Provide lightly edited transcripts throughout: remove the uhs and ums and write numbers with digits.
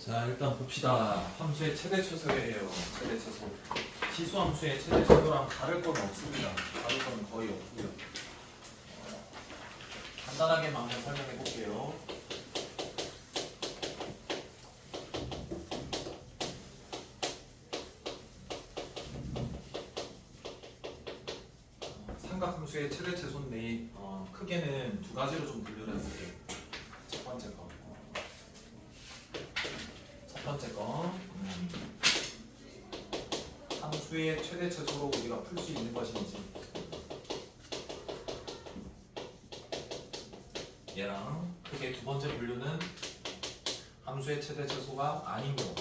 자, 일단 봅시다. 함수의 최대 최소예요. 최대 최소. 지수 함수의 최대 최소랑 다를 건 없습니다. 다를 건 거의 없고요. 간단하게만 한번 설명해 볼게요. 삼각함수의 최대 최소인데 크게는 두 가지로 좀 분류를 해볼게요. 첫 번째 거. 함수의 최대 최소로 우리가 풀 수 있는 것인지, 얘랑 크게 두 번째 분류는 함수의 최대 최소가 아닌 경우.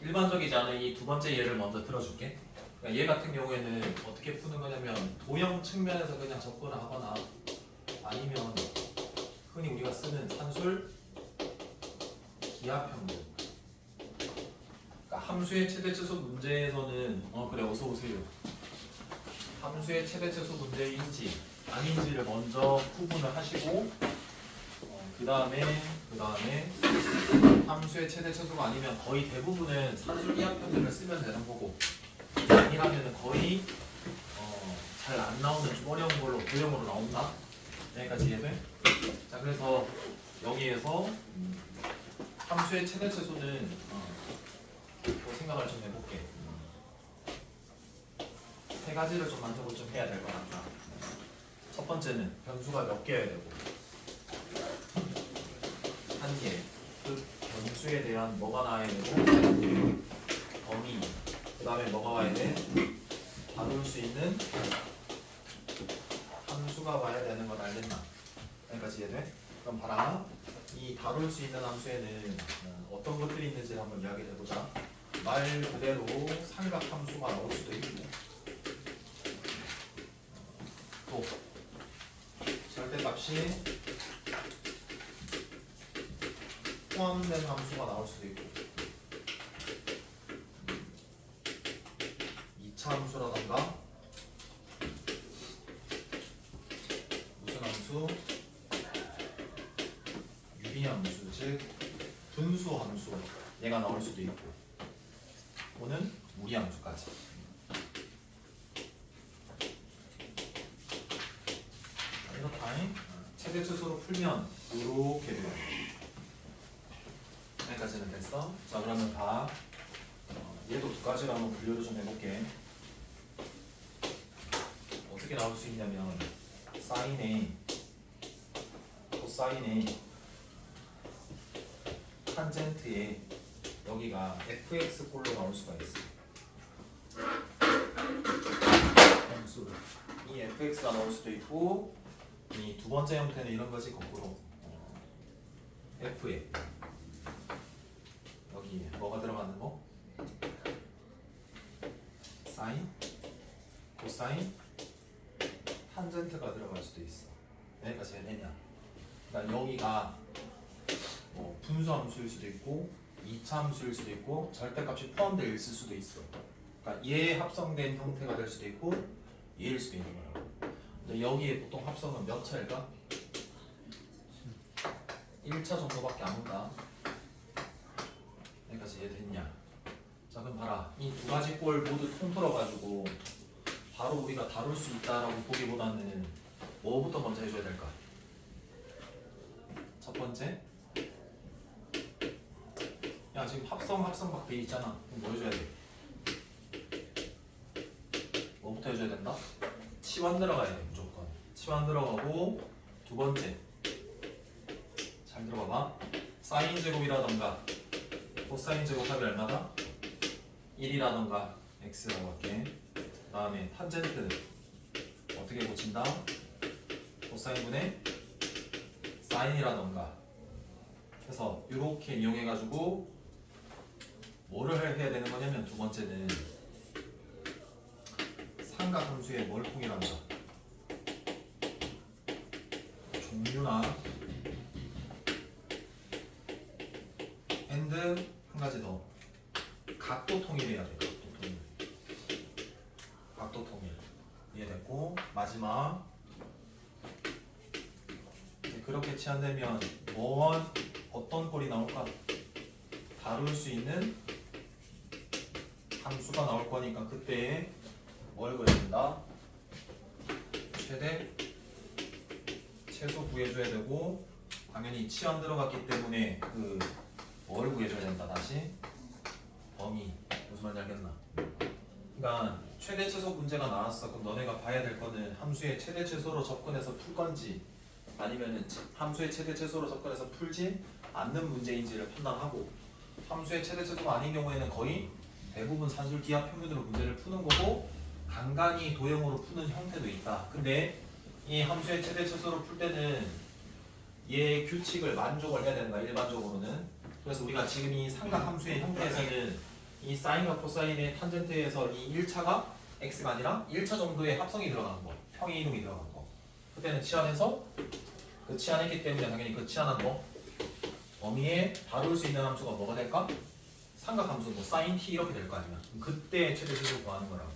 일반적이지 않은 이 두 번째 예를 먼저 들어줄게. 그러니까 얘 같은 경우에는 어떻게 푸는 거냐면 도형 측면에서 그냥 접근을 하거나 아니면 흔히 우리가 쓰는 산술 기하평균. 그러니까 함수의 최대 최소 문제에서는 그래 어서 오세요. 함수의 최대 최소 문제인지 아닌지를 먼저 구분을 하시고 그 다음에 함수의 최대 최소가 아니면 거의 대부분은 산술 기하평균을 쓰면 되는 거고, 아니라면 거의 잘 안 나오는 좀 어려운 걸로 도형으로 나온다. 여기까지 이해돼? 자, 그래서 여기에서 함수의 최대 최소는 또 생각을 좀 해볼게. 세 가지를 좀 만족을 좀 해야 될 것 같다. 첫 번째는 변수가 몇 개여야 되고, 한 개. 그 변수에 대한 뭐가 나와야 되고, 범위. 그 다음에 뭐가 와야 돼? 다룰 수 있는 함수가 와야 되는 걸 알겠나? 여기까지 이해돼? 그럼 봐라. 이 다룰 수 있는 함수에는 어떤 것들이 있는지 한번 이야기를 해보자. 말 그대로 삼각함수가 나올 수도 있고, 또 절대값이 포함된 함수가 나올 수도 있고, 2차 함수라던가 무슨 함수? 유리함수, 즉 분수함수, 얘가 나올 수도 있고, 또는 무리함수까지. 이렇다. 최대 최소로 풀면 이렇게 돼요. 여기까지는 됐어? 자, 그러면 봐. 얘도 두 가지로 한번 분류를 좀 해볼게. 어떻게 나올 수 있냐면 사인 A, 코사인 A, 탄젠트에 여기가 fx 꼴로 나올 수가 있어. 이 fx가 나올 수도 있고, 이 두 번째 형태는 이런 거지, 거꾸로 f에 여기 뭐가 들어가는 거? 사인, 코사인, 탄젠트가 들어갈 수도 있어. 여기까지 해내냐? 그러니까 여기가 뭐 분수함수일 수도 있고 2차 함수일 수도 있고 절대값이 포함되어 있을 수도 있어. 그러니까 얘 합성된 형태가 될 수도 있고 얘일 수도 있는 거야. 근데 여기에 보통 합성은 몇 차일까? 1차 정도밖에 안 온다. 여기까지 이해됐냐? 자, 그럼 봐라. 이 두 가지 꼴 모두 통틀어가지고 바로 우리가 다룰 수 있다라고 보기보다는 뭐부터 먼저 해줘야 될까? 첫 번째, 야 지금 합성 막 돼 있잖아. 그럼 뭐 해줘야 돼? 뭐부터 해줘야 된다? 치환 들어가야 돼. 무조건 치환 들어가고, 두 번째 잘 들어봐봐. 사인 제곱이라던가 코사인 제곱합이 얼마다? 1이라던가 x라고 할게. 그 다음에 탄젠트 어떻게 고친다? 코사인분의 사인이라던가 해서 이렇게 이용해가지고 뭐를 해야 되는 거냐면, 두 번째는 삼각함수의 뭘 통일한다? 종류나 and 한 가지 더, 각도 통일해야 돼. 각도 통일. 이해돼? 됐고 마지막 이제 그렇게 치환되면 어떤 꼴이 나올까? 다룰 수 있는 함수가 나올 거니까 그때 뭘 그려야 된다? 최대 최소 구해줘야 되고 당연히 치환 들어갔기 때문에 뭘 구해줘야 된다. 다시 범위. 무슨 말인지 알겠나? 그러니까 최대 최소 문제가 나왔어. 그럼 너네가 봐야 될 거는 함수의 최대 최소로 접근해서 풀 건지 아니면은 함수의 최대 최소로 접근해서 풀지 않는 문제인지를 판단하고 함수의 최대 최소가 아닌 경우에는 거의 대부분 산술 기하 표면으로 문제를 푸는 거고 간간히 도형으로 푸는 형태도 있다. 근데 이 함수의 최대 최소로 풀 때는 얘의 규칙을 만족을 해야 된다. 일반적으로는. 그래서 우리가 지금 이 삼각 함수의 형태에서는 이 사인과 코사인의 탄젠트에서 이 1차가 x가 아니라 1차 정도의 합성이 들어가는 거, 평행 이동이 들어가는 거. 그때는 치환해서 그 치환했기 때문에 당연히 그 치환한 거 범위에 다룰 수 있는 함수가 뭐가 될까? 삼각 함수 뭐 사인 t 이렇게 될 거 아니야. 그때 최대 최소 구하는 거라고.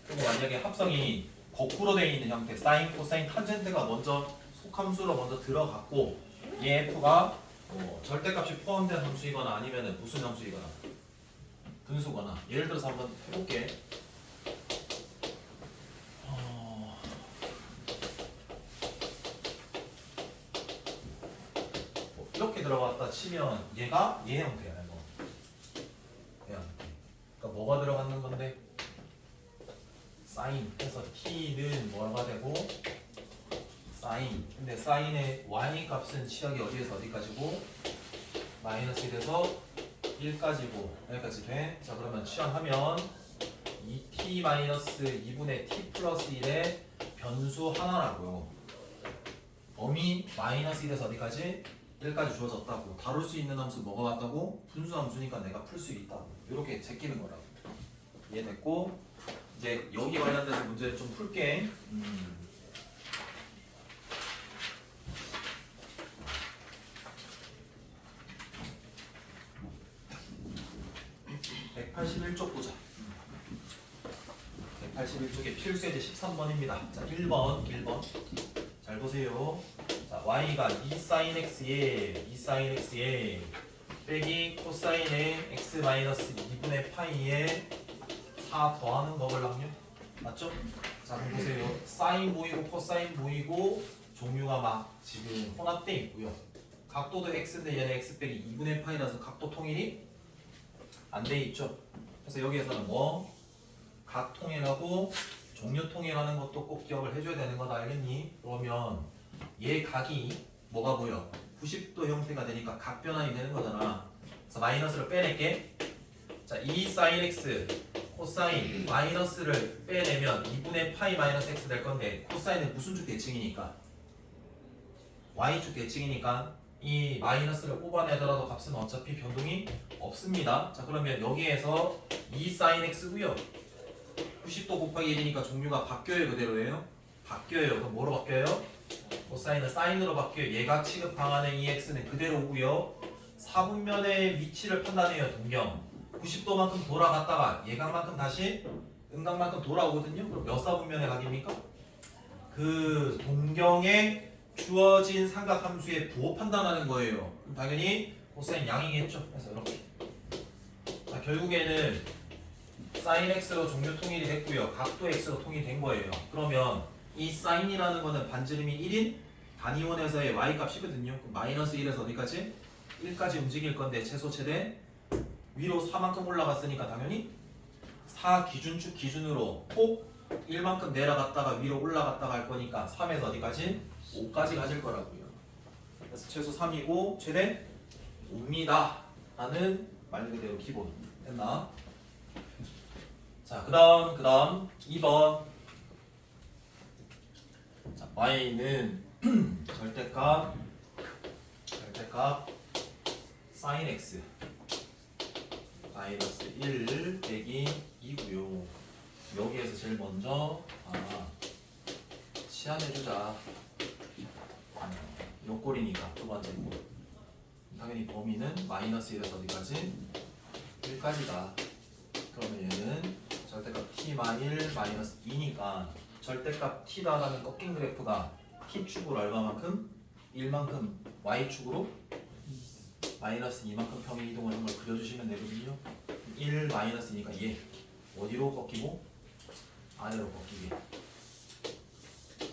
그리고 만약에 합성이 거꾸로 되어 있는 형태, 사인, 코사인, 탄젠트가 먼저 속함수로 먼저 들어갔고 얘 f가 절대값이 포함된 함수이거나 아니면 무슨 함수이거나 분수거나 예를 들어서 한번 해볼게. 이렇게 들어갔다 치면 얘가 얘 형태야. 이거 얘 형태. 그러니까 뭐가 들어갔는 건데 사인 해서 t는 뭐가 되고 사인. 근데 사인의 y 값은 치역이 어디에서 어디까지고 마이너스 1에서 1까지고 여기까지 돼. 자 그러면 치환하면 2t 마이너스 2분의 t 플러스 1의 변수 하나라고요. 범위 마이너스 1에서 어디까지? 1까지 주어졌다고. 다룰 수 있는 함수 뭐가 같다고? 분수 함수니까 내가 풀 수 있다고. 이렇게 제끼는 거라고. 이해됐고 이제 여기 관련돼서 문제 좀 풀게. 181쪽 보자. 181쪽에 필수예제 13번입니다. 자, 1번. 잘 보세요. 자, y가 2sin x에 빼기 코사인의 x 마이너스 2분의 파이에 4 더하는 법을 확률. 맞죠? 자, 그럼 보세요. 사인 보이고 코사인 보이고 종류가 막 지금 혼합돼 있고요. 각도도 x인데 얘는 x 빼기 2분의 파이라서 각도 통일이 안 돼 있죠. 그래서 여기에서는 뭐 각 통일하고 종류 통일하는 것도 꼭 기억을 해줘야 되는 거다. 알겠니? 그러면 얘 각이 뭐가 보여? 90도 형태가 되니까 각 변환이 되는 거잖아. 그래서 마이너스를 빼낼게. 자, 2 sin x 코사인 마이너스를 빼내면 2분의 파이 마이너스 x 될 건데 코사인은 무슨 쪽 대칭이니까? y축 대칭이니까 이 마이너스를 뽑아내더라도 값은 어차피 변동이 없습니다. 자 그러면 여기에서 2 sin x고요. 90도 곱하기 1이니까 종류가 바뀌어요. 그대로예요. 바뀌어요. 그럼 뭐로 바뀌어요? 코사인은 사인으로 바뀌어요. 얘가 취급당하는 이 x는 그대로고요. 사분면의 위치를 판단해요. 동경 90도만큼 돌아갔다가 예각만큼 다시 음각만큼 돌아오거든요. 그럼 몇 사분면의 각입니까? 그 동경에 주어진 삼각함수의 부호 판단하는 거예요. 그럼 당연히 코사인 양이겠죠. 그래서 이렇게. 자, 결국에는 sin x로 종류 통일이 됐고요. 각도 x로 통일된 거예요. 그러면 이 sin이라는 거는 반지름이 1인 단위원에서의 y 값이거든요. 그럼 마이너스 1에서 어디까지? 1까지 움직일 건데 최소 최대 위로 4만큼 올라갔으니까 당연히 4 기준축 기준으로 꼭 1만큼 내려갔다가 위로 올라갔다가 할 거니까 3에서 어디까지? 5까지 가질 거라고요. 그래서 최소 3이고 최대 5입니다. 라는 말 그대로 기본. 됐나? 자, 그 다음 2번. 자, y는 절대값 sin x 마이너스 1 빼기 2고요. 여기에서 제일 먼저 치환해주자. 요 꼴이니까 두 번째 꼴. 당연히 범위는 마이너스 1에서 어디까지? 1까지다. 그러면 얘는 절대값 t-1 마이너스 2니까 절대값 t다라는 꺾인 그래프가 t축으로 얼마만큼? 1만큼 y축으로 마이너스 2만큼 평행 이동하는 걸 그려주시면 되거든요. 1 마이너스니까 얘 어디로 꺾이고? 아래로 꺾이게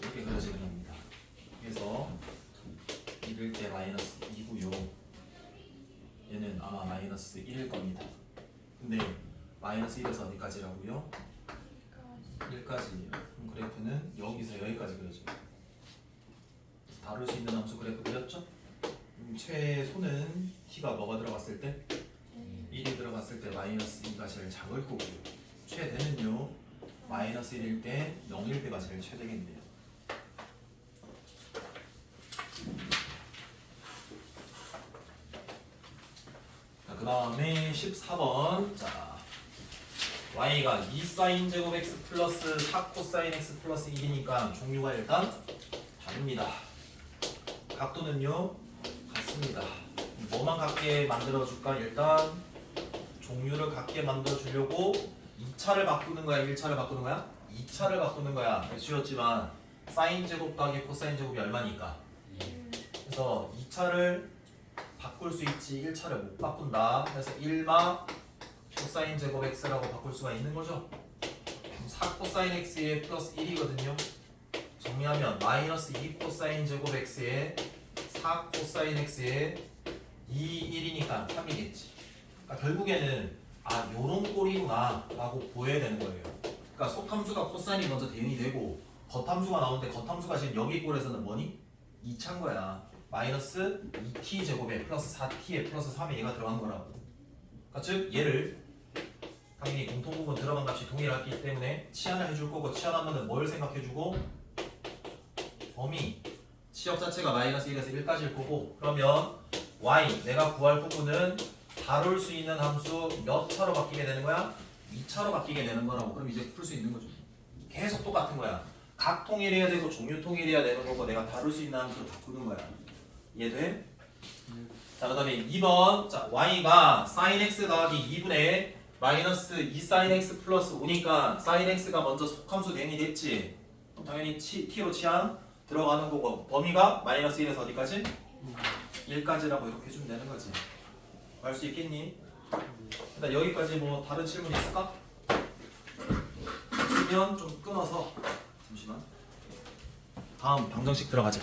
이렇게 그려지는 겁니다. 그래서 이럴 때 마이너스 2고요. 얘는 아마 마이너스 1일 겁니다. 근데 마이너스 1에서 어디까지라고요? 1까지예요. 그럼 그래프는 여기서 여기까지 그려져요. 다룰 수 있는 함수 그래프 그렸죠? 최소는 t가 뭐가 들어갔을 때? 1이 들어갔을 때 마이너스 2가 제일 작을 거고요. 최대는요 마이너스 1일 때 0일 때가 제일 최대겠네요. 그 다음에 14번. 자, y가 2sin 제곱 x 플러스 4 코사인 x 플러스 1이니까 종류가 일단 다릅니다. 각도는요 같습니다. 뭐만 같게 만들어줄까? 일단 종류를 같게 만들어주려고 2차를 바꾸는 거야? 1차를 바꾸는 거야? 2차를 바꾸는 거야. 주였지만 사인 제곱 더하기 코사인 제곱이 얼마니까? 그래서 2차를 바꿀 수 있지 1차를 못 바꾼다. 그래서 1마 코사인 제곱 x라고 바꿀 수가 있는 거죠. 4 코사인 x에 플러스 1이거든요. 정리하면 마이너스 2 코사인 제곱 x에 4 코사인 x에 2, 1이니까 3이겠지. 그러니까 결국에는 아 요런 꼴이구나 라고 보여야 되는 거예요. 그러니까 속함수가 코사인이 먼저 대응이 되고 겉함수가 나오는데 겉함수가 지금 여기 꼴에서는 뭐니? 2차인 거야. 마이너스 2t 제곱에 플러스 4t에 플러스 3에 얘가 들어간 거라고. 그러니까 즉 얘를 당연히 공통부분 들어간 값이 동일하기 때문에 치환을 해줄 거고 치환하면 뭘 생각해주고 범위 치역 자체가 마이너스 1에서 1까지일 거고 그러면 y 내가 구할 부분은 다룰 수 있는 함수 몇 차로 바뀌게 되는 거야? 2차로 바뀌게 되는 거라고. 그럼 이제 풀 수 있는 거죠. 계속 똑같은 거야. 각 통일해야 되고 종류 통일해야 되는 거고 내가 다룰 수 있는 함수로 바꾸는 거야. 이해돼? 자, 그 다음에 2번. 자, y가 sin x 더하기 2분의 마이너스 2 sin x 플러스 5니까 sin x가 먼저 속함수 대응이 됐지. 그럼 당연히 t로 치환 들어가는 거고 범위가 마이너스 1에서 어디까지? 1까지라고 이렇게 해주면 되는 거지. 알 수 있겠니? 일단 여기까지 뭐 다른 질문 있을까? 있으면 좀 끊어서 잠시만 다음 방정식 들어가자.